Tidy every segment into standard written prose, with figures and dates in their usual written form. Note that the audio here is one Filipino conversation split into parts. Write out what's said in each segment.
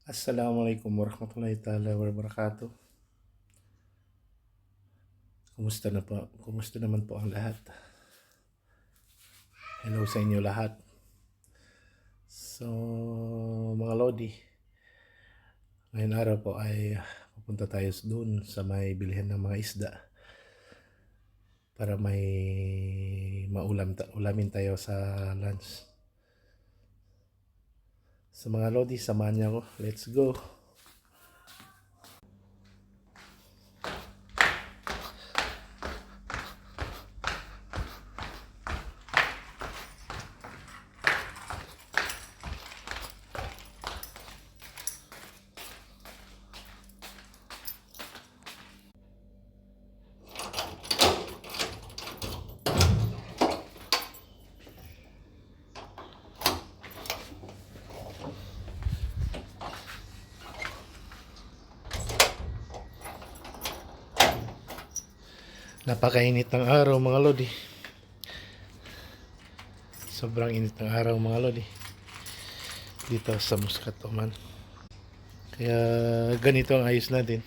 Assalamualaikum warahmatullahi taala wabarakatuh. Kumusta na po? Kumusta naman po ang lahat? Hello sa inyo lahat. So, mga Lodi, ngayon araw po ay pupunta tayo doon sa may bilhin ng mga isda para may ulamin tayo sa lunch. Sa mga Lodi, samahan niyo ako. Let's go! Napakainit ng araw mga Lodi. Sobrang init ng araw mga Lodi. Dito sa Muscat, Oman. Kaya ganito ang ayos natin.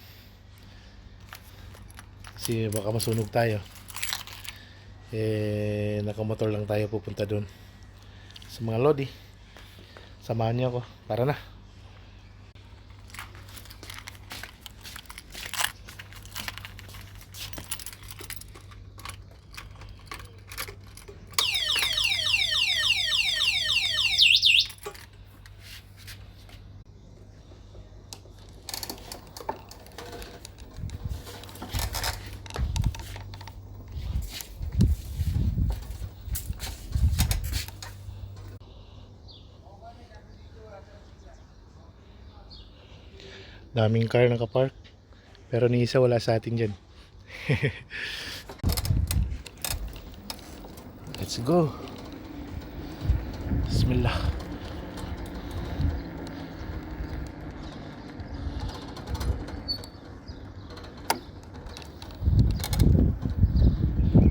Kasi baka masunog tayo. Nakamotor lang tayo pupunta doon. Sa mga Lodi, samahan niyo ako. Tara na. Daming car nakapark. Pero ni isa wala sa atin dyan. Let's go. Bismillah.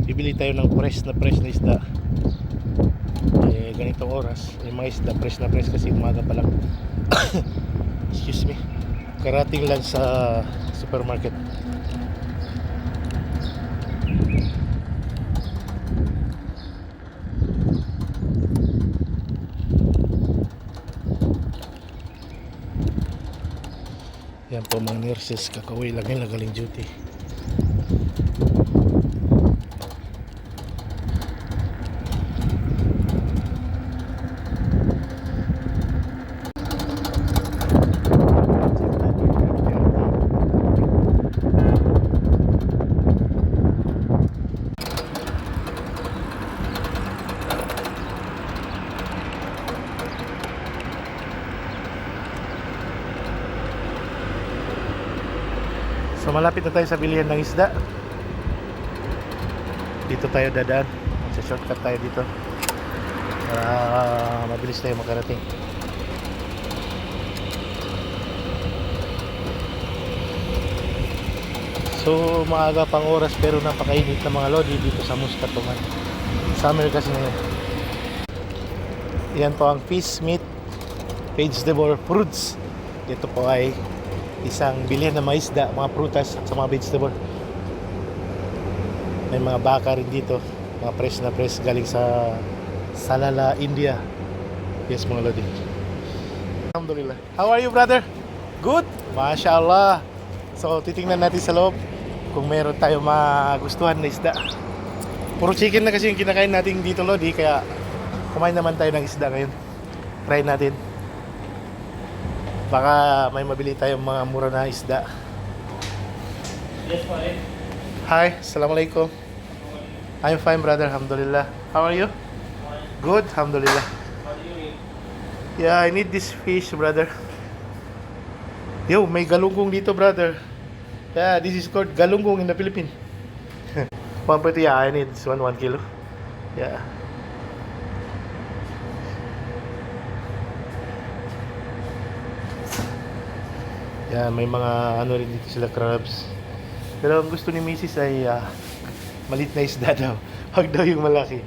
Bibili tayo ng fresh na isda. Ganitong oras, yung mga isda fresh kasi umaga pa lang. Excuse me. Karating lang sa supermarket. Yan po mga nurses, kakauwi lang nila galing duty. So malapit na tayo sa bilihan ng isda. Dito tayo dadaan. Sa shortcut tayo dito. Para mabilis tayo makarating. So maaga pang oras pero napakainit na mga Lodi dito sa Muscat, Oman. Summer kasi ngayon. Yan po ang fish, meat, vegetable, fruits. Dito po ay isang bilihan ng mga isda, mga prutas at sa mga vegetable. May mga baka rin dito, mga fresh galing sa Salala, India. Yes mga Lodi. Alhamdulillah. How are you brother? Good? Mashallah. So titingnan natin sa loob kung meron tayo magustuhan na isda. Puro chicken na kasi yung kinakain natin dito Lodi, kaya kumain naman tayo ng isda ngayon. Try natin. Baka may mabili tayong mga mura na isda. Yes, pare. Hi, assalamualaikum. I'm fine brother, alhamdulillah. How are you? Good, alhamdulillah. How do you eat? Yeah, I need this fish brother. Yo, may galunggong dito brother. Yeah, this is called galunggong in the Philippines. One pretty, yeah, I need this one kilo. Yeah. Yan, may mga ano rin dito sila, crabs. Pero ang gusto ni Mrs. ay maliit na isda daw. Huwag daw yung malaki.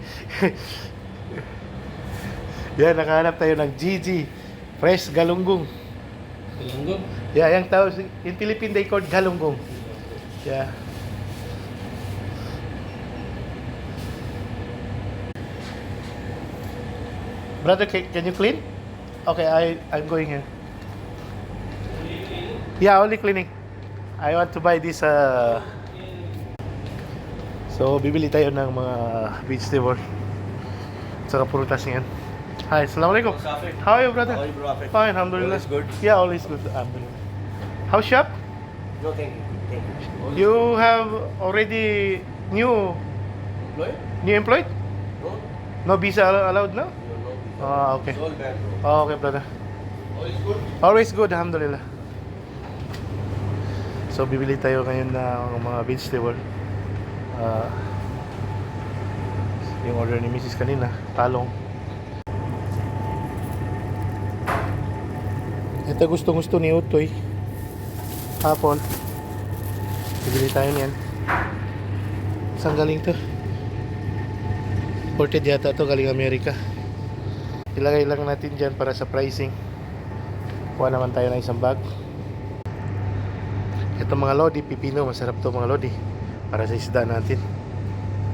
Yan, nakahanap tayo ng GG Fresh Galunggong. Galunggong. Yeah, yang tawag in Philippine they called galunggong. Yeah. Brother, can you clean? Okay, I'm going here. Yeah, only cleaning. I want to buy this So, bibili tayo ng mga vegetable. Saka prutas niyan. Hi, assalamualaikum. Safir. How are you, brother? How are you, bro? Afir? Fine, alhamdulillah. All is good? Yeah, all is good. Alhamdulillah. How's shop? No, thank you. Thank you. All is You have already new employed? new employed? No? No visa allowed now? No. Ah, okay. It's all bad, bro. Oh, okay, brother. All is good? Always good, alhamdulillah. So, bibili tayo ngayon ng mga vegetable. Ah, yung order ni Mrs. kanina, talong. Ito gusto ni Utoy. Hapon. Bibili tayo niyan. Saan galing to? Imported yata to, galing Amerika. Ilagay lang natin dyan para sa pricing. Kuha naman tayo ng isang bag. Ito mga lodi, pipino, masarap to mga lodi. Para sa isda natin.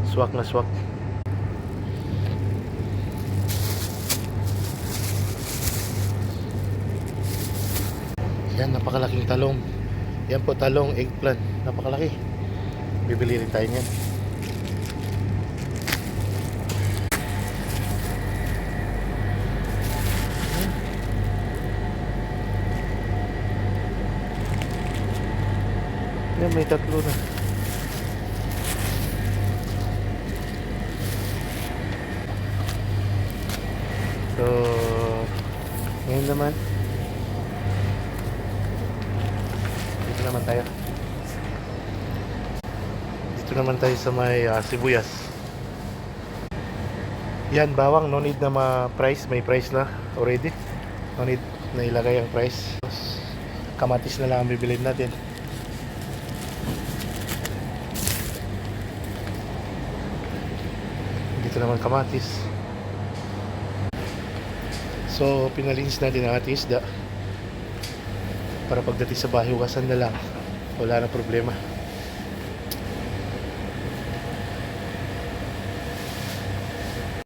Swak na swak. Yan, napakalaking talong. Yan po talong, eggplant. Napakalaki. Bibili rin tayo niyan. Yan, may tatlo na. So, ngayon naman, dito naman tayo. Dito naman tayo sa may sibuyas. Yan, bawang. No need na ma-price. May price na already. No need na ilagay ang price. Kamatis na lang ang bibilin natin. Dito naman kamatis. So, pinalinis natin ang ating isda para pagdating sa bahay, hugasan na lang. Wala na problema.